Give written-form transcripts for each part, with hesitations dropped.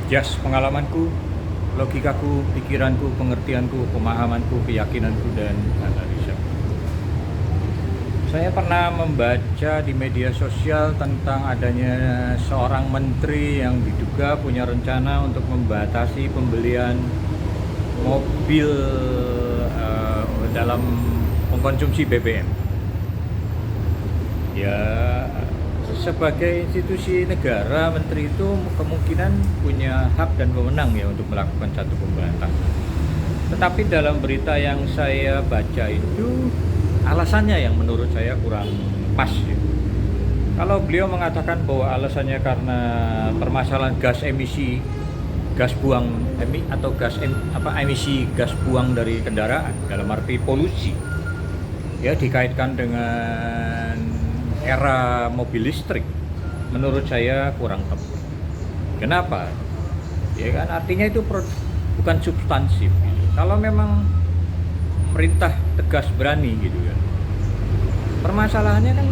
jas pengalamanku, logikaku, pikiranku, pengertianku, pemahamanku, keyakinanku, dan analisa. Saya pernah membaca di media sosial tentang adanya seorang menteri yang diduga punya rencana untuk membatasi pembelian mobil dalam mengkonsumsi BBM. Ya, sebagai institusi negara, menteri itu kemungkinan punya hak dan wewenang ya untuk melakukan satu pembatasan. Tetapi dalam berita yang saya baca itu alasannya yang menurut saya kurang pas ya. Kalau beliau mengatakan bahwa alasannya karena permasalahan gas emisi, gas buang emisi gas buang dari kendaraan dalam arti polusi, ya dikaitkan dengan era mobil listrik, menurut saya kurang tepat. Kenapa? Ya kan artinya itu bukan substansif gitu. Kalau memang pemerintah tegas berani gitu kan. Permasalahannya kan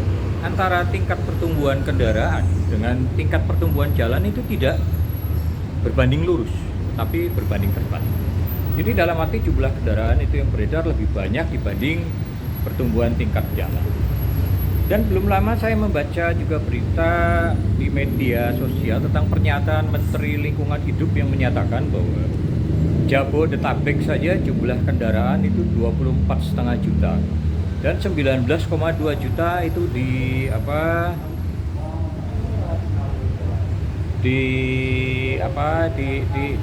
antara tingkat pertumbuhan kendaraan dengan tingkat pertumbuhan jalan itu tidak berbanding lurus, tapi berbanding terbalik. Jadi dalam arti jumlah kendaraan itu yang beredar lebih banyak dibanding pertumbuhan tingkat jalan. Dan belum lama saya membaca juga berita di media sosial tentang pernyataan Menteri Lingkungan Hidup yang menyatakan bahwa Jabodetabek saja jumlah kendaraan itu 24,5 juta dan 19,2 juta itu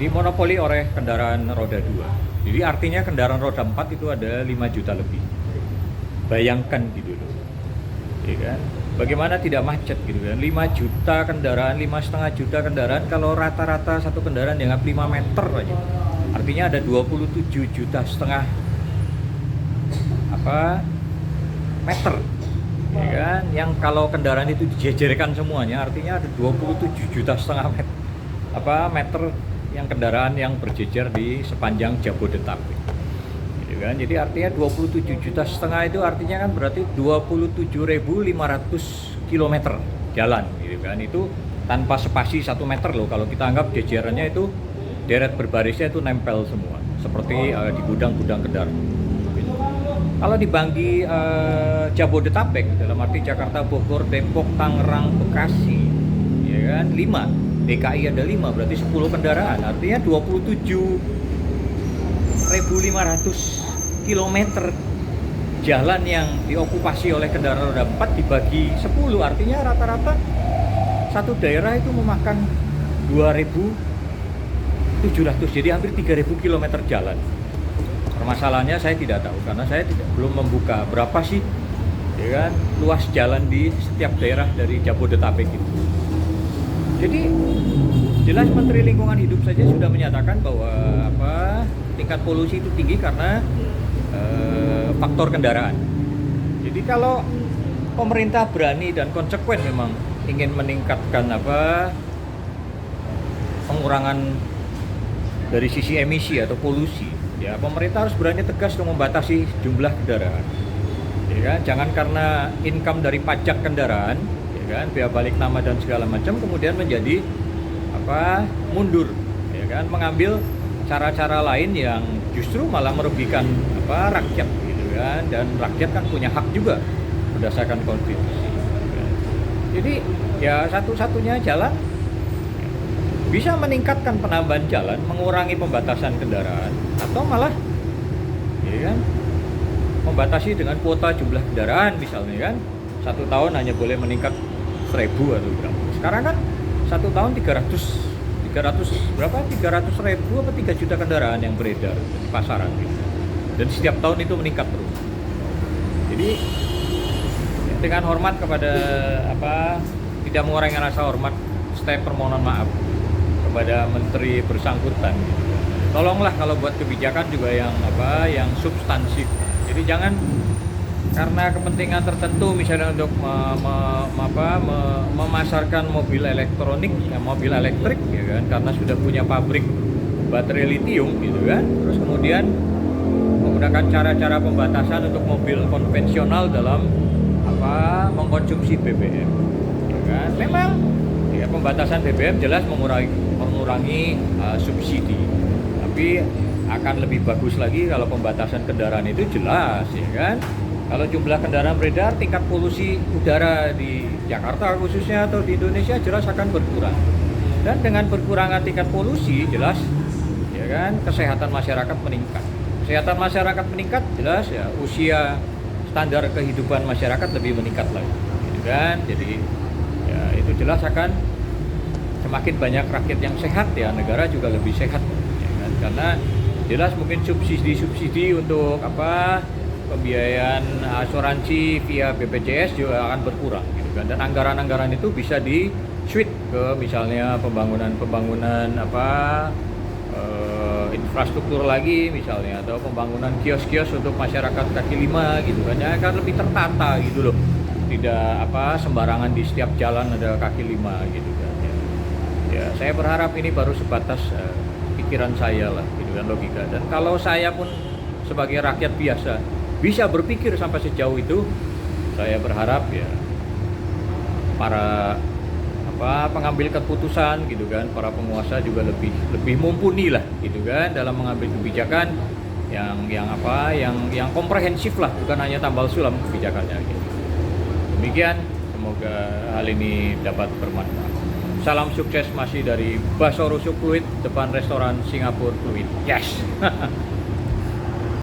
dimonopoli oleh kendaraan roda 2. Jadi artinya kendaraan roda 4 itu ada 5 juta lebih. Bayangkan gitu loh. Ya kan? Bagaimana tidak macet gitu kan? 5 juta kendaraan, 5,5 juta kendaraan, kalau rata-rata satu kendaraan dianggap 5 meter aja. Artinya ada 27,5 juta meter. Ya kan? Yang kalau kendaraan itu dijejerkan semuanya artinya ada 27,5 juta meter yang kendaraan yang berjejer di sepanjang Jabodetabek. Kan? Jadi artinya 27,5 juta itu artinya kan berarti 27.500 km jalan gitu kan. Itu tanpa spasi 1 meter loh. Kalau kita anggap jejerannya itu deret berbarisnya itu nempel semua seperti di gudang-gudang kendaraan. Kalau dibagi Jabodetabek dalam arti Jakarta, Bogor, Depok, Tangerang, Bekasi ya kan 5, DKI ada 5 berarti 10 kendaraan artinya 27.500 kilometer jalan yang diokupasi oleh kendaraan roda 4 dibagi 10 artinya rata-rata satu daerah itu memakan 2.700, jadi hampir 3.000 kilometer jalan. Permasalahannya saya tidak tahu karena saya belum membuka berapa sih ya kan luas jalan di setiap daerah dari Jabodetabek itu. Jadi jelas Menteri Lingkungan Hidup saja sudah menyatakan bahwa tingkat polusi itu tinggi karena faktor kendaraan. Jadi kalau pemerintah berani dan konsekuen memang ingin meningkatkan pengurangan dari sisi emisi atau polusi, ya pemerintah harus berani tegas untuk membatasi jumlah kendaraan. Ya kan? Jangan karena income dari pajak kendaraan, ya kan, biaya balik nama dan segala macam kemudian menjadi mundur, ya kan, mengambil cara-cara lain yang justru malah merugikan rakyat gitu kan, dan rakyat kan punya hak juga berdasarkan konstitusi. Jadi ya satu-satunya jalan bisa meningkatkan penambahan jalan, mengurangi pembatasan kendaraan, atau malah ya kan membatasi dengan kuota jumlah kendaraan misalnya kan, 1 tahun hanya boleh meningkat 1.000 atau berapa. Sekarang kan 1 tahun 300 berapa? 300.000 apa 3 juta kendaraan yang beredar di pasaran gitu. Dan setiap tahun itu meningkat terus. Jadi dengan hormat kepada tidak mengurangi rasa hormat, saya permohonan maaf kepada menteri bersangkutan. Tolonglah kalau buat kebijakan juga yang substansif. Jadi jangan karena kepentingan tertentu misalnya untuk memasarkan mobil elektronik, mobil elektrik ya kan, karena sudah punya pabrik baterai litium gitu kan. Terus kemudian menggunakan cara-cara pembatasan untuk mobil konvensional dalam mengkonsumsi BBM. Ya kan? Memang ya pembatasan BBM jelas mengurangi mengurangi subsidi. Tapi akan lebih bagus lagi kalau pembatasan kendaraan itu jelas, ya kan? Kalau jumlah kendaraan beredar, tingkat polusi udara di Jakarta khususnya atau di Indonesia jelas akan berkurang. Dan dengan berkurangnya tingkat polusi, jelas, ya kan, kesehatan masyarakat meningkat. Kesehatan masyarakat meningkat, jelas ya usia standar kehidupan masyarakat lebih meningkat lagi, gitu kan? Jadi ya itu jelas akan semakin banyak rakyat yang sehat ya, negara juga lebih sehat, ya kan? Karena jelas mungkin subsidi untuk pembiayaan asuransi via BPJS juga akan berkurang, gitu kan? Dan anggaran-anggaran itu bisa di switch ke misalnya pembangunan infrastruktur lagi misalnya, atau pembangunan kios-kios untuk masyarakat kaki lima, gitu kan, ya akan lebih tertata gitu loh, tidak sembarangan di setiap jalan ada kaki lima, gitu kan. Ya saya berharap ini baru sebatas pikiran saya lah, gitu kan, logika. Dan kalau saya pun sebagai rakyat biasa bisa berpikir sampai sejauh itu, saya berharap ya para pengambil keputusan, gitu kan, para penguasa juga lebih mumpuni lah, gitu kan, dalam mengambil kebijakan yang komprehensif lah, bukan hanya tambal sulam kebijakannya, gitu. Demikian, semoga hal ini dapat bermanfaat. Salam sukses masih dari Basoro Fluid, depan restoran Singapura Fluid. Yes.